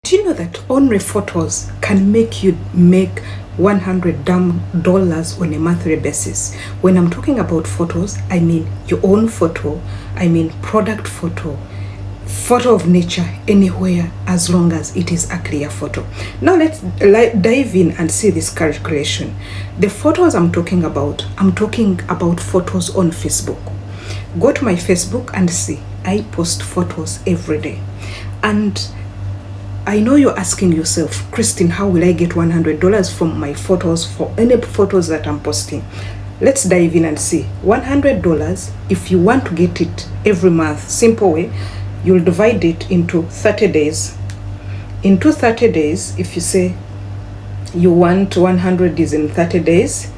Do you know that only photos can make you make $100 on a monthly basis? When I'm talking about photos, I mean your own photo, I mean product photo, photo of nature, anywhere, as long as it is a clear photo. Now let's dive in and see this calculation. The photos I'm talking about photos on Facebook. Go to my Facebook and see. I post photos every day. And I know you're asking yourself, Christine, how will I get $100 from my photos, for any photos that I'm posting? Let's dive in and see. $100, if you want to get it every month, simple way, you'll divide it into 30 days. Into 30 days, if you say you want 100 is in 30 days,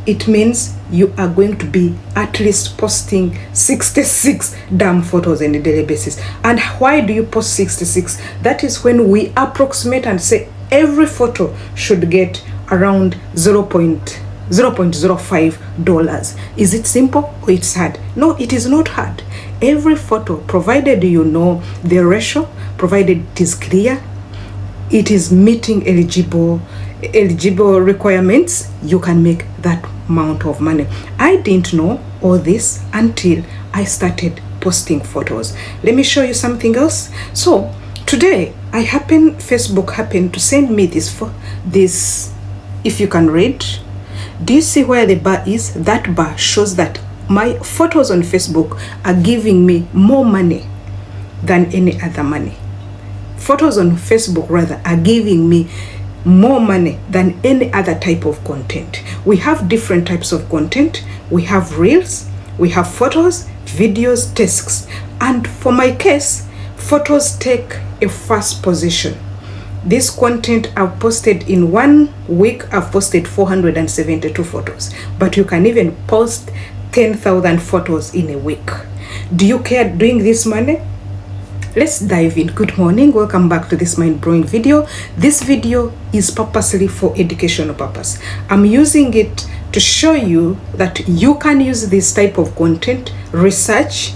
it means you are going to be at least posting 66 damn photos on a daily basis. And why do you post 66? That is when we approximate and say every photo should get around $0.05. Is it simple or it's hard? No, it is not hard. Every photo, provided you know the ratio, provided it is clear, it is meeting eligible requirements, you can make that amount of money. I didn't know all this until I started posting photos. Let me show you something else. So today Facebook happened to send me this, if you can read. Do you see where the bar is? That bar shows that my photos on Facebook are giving me more money than any other money. Photos on Facebook rather are giving me more money than any other type of content. We have different types of content. We have reels, we have photos, videos, texts. And for my case, photos take a first position. This content I've posted in 1 week, I've posted 472 photos. But you can even post 10,000 photos in a week. Do you care doing this money? Let's dive in. Good morning, welcome back to this mind-blowing video. This video is purposely for educational purpose. I'm using it to show you that you can use this type of content, research.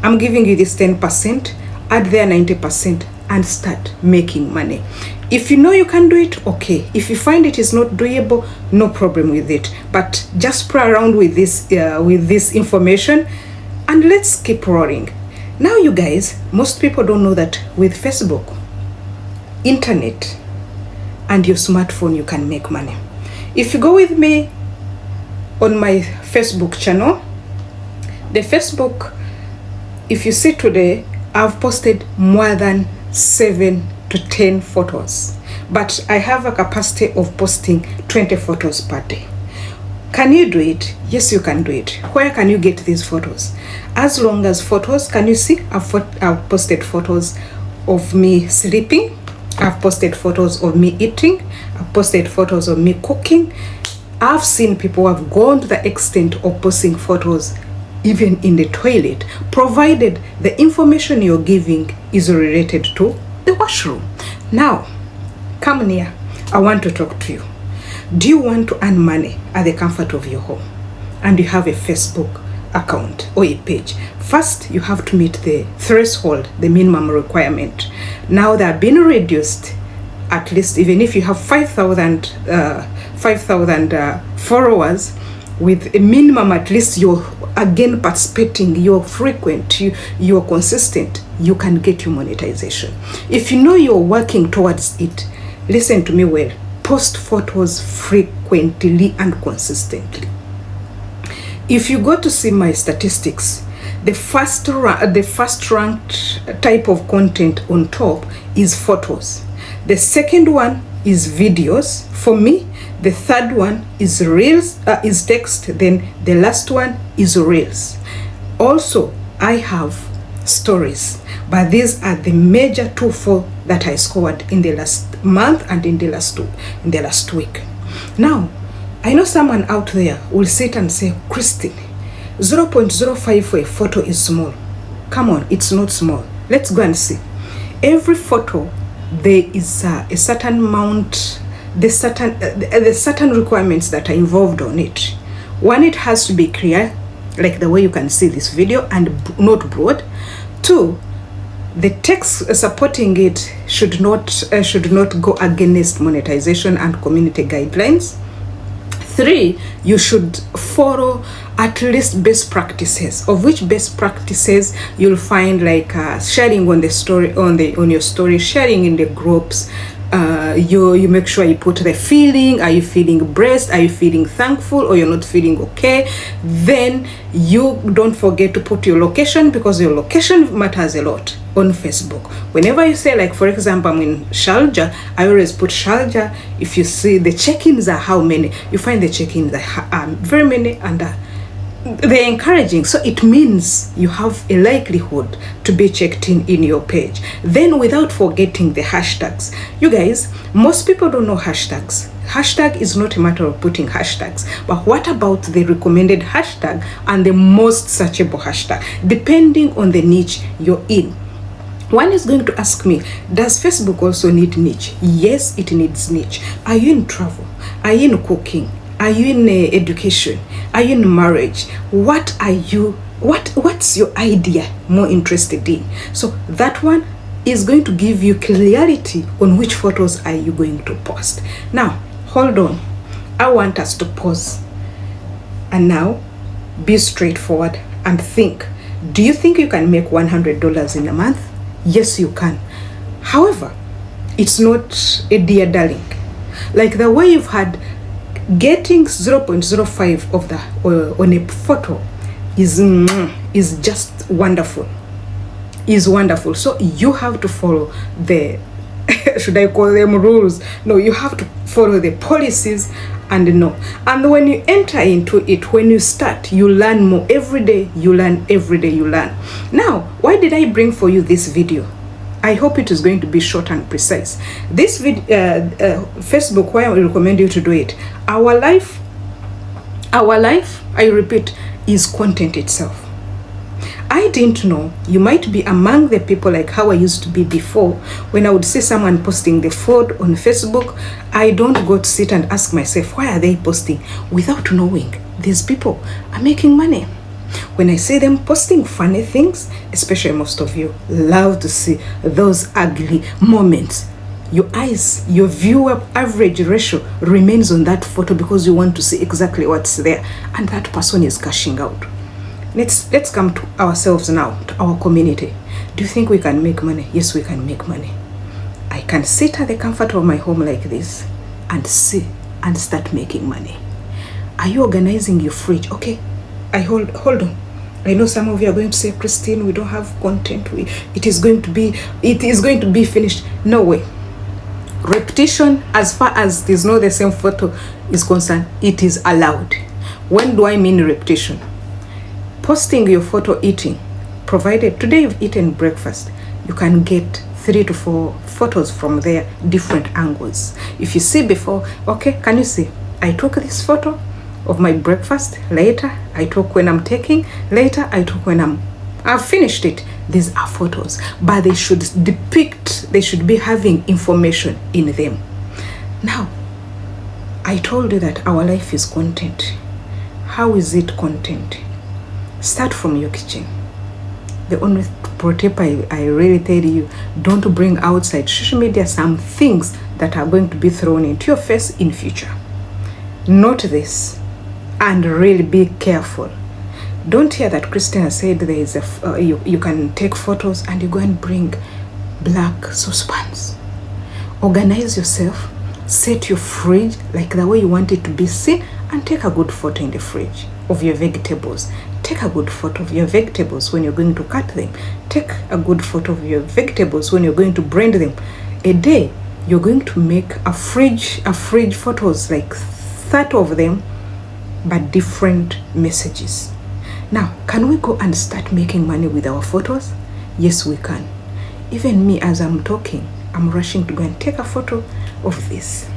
I'm giving you this 10%, add there 90%, and start making money. If you know you can do it, okay. If you find it is not doable, no problem with it. But just play around with this information, and let's keep rolling. Now, you guys, most people don't know that with Facebook, internet, and your smartphone, you can make money. If you go with me on my Facebook channel, the Facebook, if you see today, I've posted more than 7 to 10 photos, but I have a capacity of posting 20 photos per day. Can you do it? Yes, you can do it. Where can you get these photos? As long as photos, can you see? I've posted photos of me sleeping. I've posted photos of me eating. I've posted photos of me cooking. I've seen people who have gone to the extent of posting photos even in the toilet, provided the information you're giving is related to the washroom. Now, come near. I want to talk to you. Do you want to earn money at the comfort of your home and you have a Facebook account or a page? First, you have to meet the threshold, the minimum requirement. Now they have been reduced. At least, even if you have 5,000 followers, with a minimum, at least you're again participating, you're frequent, you're consistent, you can get your monetization. If you know you're working towards it, listen to me well. Post photos frequently and consistently. If you go to see my statistics, the first ranked type of content on top is photos. The second one is videos. For me, the third one is reels, is text. Then the last one is reels. Also, I have stories, but these are the major 2-4 that I scored in the last month and in the last week. Now, I know someone out there will sit and say, Christine, 0.05 for a photo is small. Come on, it's not small. Let's go and see. Every photo, there is a certain amount, the certain requirements that are involved on it. One, it has to be clear, like the way you can see this video, and not broad. Two, the text supporting it should not go against monetization and community guidelines. 3, you should follow at least best practices, of which best practices you'll find like sharing on the story, on your story, sharing in the groups. You make sure you put the feeling. Are you feeling blessed? Are you feeling thankful? Or you're not feeling okay? Then you don't forget to put your location, because your location matters a lot on Facebook. Whenever you say, like for example, I'm in Sharjah, I always put Sharjah. If you see the check-ins are how many, you find the check-ins are very many, and they're encouraging. So it means you have a likelihood to be checked in your page. Then without forgetting the hashtags. You guys, most people don't know hashtags. Hashtag is not a matter of putting hashtags, but what about the recommended hashtag and the most searchable hashtag, depending on the niche you're in? One is going to ask me, does Facebook also need niche? Yes, it needs niche. Are you in travel? Are you in cooking? Are you in education? Are you in marriage? What are you, what's your idea more interested in? So that one is going to give you clarity on which photos are you going to post. Now, hold on. I want us to pause and now be straightforward and think. Do you think you can make $100 in a month? Yes, you can. However, it's not a dear darling. Like the way you've had getting 0.05 of the on a photo is just wonderful. Is wonderful. So you have to follow the should I call them rules? No, you have to follow the policies and know. And when you enter into it, when you start, you learn more every day. You learn every day. You learn. Now, why did I bring for you this video? I hope it is going to be short and precise. This video, Facebook, why I recommend you to do it. Our life, I repeat, is content itself. I didn't know, you might be among the people like how I used to be before. When I would see someone posting the food on Facebook, I don't go to sit and ask myself, why are they posting? Without knowing, these people are making money. When I see them posting funny things, especially most of you love to see those ugly moments. Your eyes, your viewer average ratio remains on that photo because you want to see exactly what's there, and that person is cashing out. Let's come to ourselves now, to our community. Do you think we can make money? Yes, we can make money. I can sit at the comfort of my home like this and see and start making money. Are you organizing your fridge? Okay, hold on. I know some of you are going to say, Christine, we don't have content. It is going to be finished. No way. Repetition, as far as there's not the same photo is concerned, it is allowed. When do I mean repetition? Posting your photo eating, provided today you've eaten breakfast, you can get 3 to 4 photos from there, different angles. If you see before, okay, can you see? I took this photo of my breakfast, later I took when I'm taking, later I took when I've finished it. These are photos, but they should depict, they should be having information in them. Now, I told you that our life is content. How is it content? Start from your kitchen. The only pro tip I really tell you, don't bring outside social media some things that are going to be thrown into your face in future. Note this and really be careful. Don't hear that Christina said there is you can take photos and you go and bring black saucepans. Organize yourself, set your fridge like the way you want it to be seen, and take a good photo in the fridge of your vegetables. Take a good photo of your vegetables when you're going to cut them. Take a good photo of your vegetables when you're going to blend them. A day, you're going to make a fridge photos, like 30 of them, but different messages. Now, can we go and start making money with our photos? Yes, we can. Even me, as I'm talking, I'm rushing to go and take a photo of this.